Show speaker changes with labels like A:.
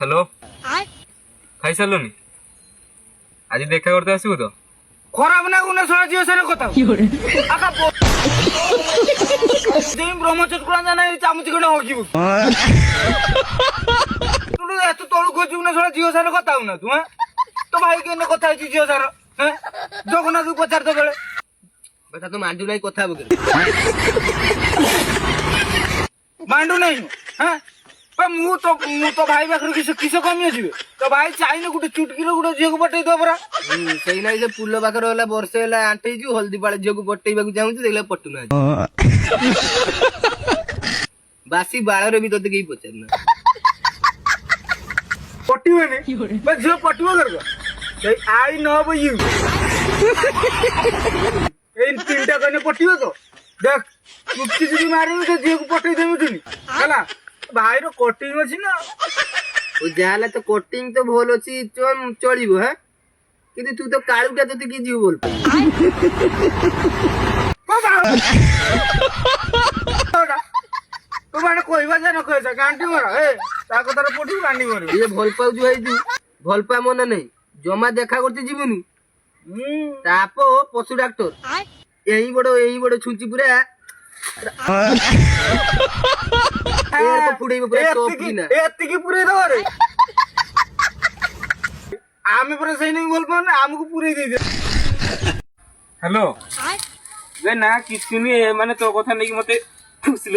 A: Hello, খাই সারলনি? আজ দেখা করতে আসবো তো?
B: খরাপ না গুনে শোনা জিও সারে কথা আকা তুমি ব্রহ্মচর্য কোন জানা এই চামচি কোন হকিব তুই এত তলু খোঁজু না শোনা জিও সারে কথা না তুই তো ভাই কেন কথা হইছি জিও সার হ্যাঁ জগন্নাথ পচার তো বেলে বেটা তো মান্ডু নাই কথা হবে মান্ডু নাই হ্যাঁ ମୁଁ ତ ଭାଇ ପାଖରେ କିସ କମି ଆସିବେ ତ ଭାଇ ଚାଇନା ଗୋଟେ ଚୁଟକିର ଗୋଟେ ଝିଅକୁ ପଠେଇ ଦବ ପରା ସେଇ ନାଇଁ ସେ ପୁଲ ପାଖରେ ହେଲା ବର୍ଷେ ହେଲା ଆଣ୍ଠେଇଛୁ ହଳଦୀପାଳ ଝିଅକୁ ପଠେଇବାକୁ ଚାହୁଁଛୁ ଦେଖିଲା ପଟୁନାହାନ୍ତି ବାସି ବାଳରେ ବି ତତେ କେହି ପଚାରୁନା ପଟିବନି ଝିଅ ପଟିବ କର ସେଇ ଆଇ ନବ ୟୁ ଏଇ ତିନିଟା କହିଲେ ପଟିବ ତ ଦେଖ ଚୁଟକି ଯଦି ମାରିବୁ ସେ ଝିଅକୁ ପଠେଇ ଦେବି ହେଲା ଭାଇର କୋଟିଂ ଅଛି ନା ଯାହେଲେ ତ କୋଟିଂ ତ ଭଲ ଅଛି ଚଳିବ ହେ କିନ୍ତୁ ତୁ ତ କାଳୁଟା ତତେ କି ଯିବୁ ବୋଲ ତୁ ମାନେ କହିବା ଯେ ନ କହିଛ ଗାଣ୍ଠି ମର ହେ ତା କଥାରେ ପଡିବୁ ଗାଣ୍ଡି ମର ଇଏ ଭଲ ପାଉଛୁ ହେଇଛୁ ଭଲ ପା ମନେ ନାହିଁ ଜମା ଦେଖା କରତେ ଯିବୁନି ତାପ ପଶୁ ଡାକ୍ତର ଏଇ ବଡ ଛୁଞ୍ଚି ପୁରା ଏତିକି ପୁରେଇ ଦବ ରେ ଆମେ ପୁରା ସେଇ ନେଇ ଭଲ ପାଉନା ଆମକୁ ପୁରେଇ ଦେଇଦେ
A: হ্যালো, না কিছু নেই, মানে তোর কথা নেই মতে খুশি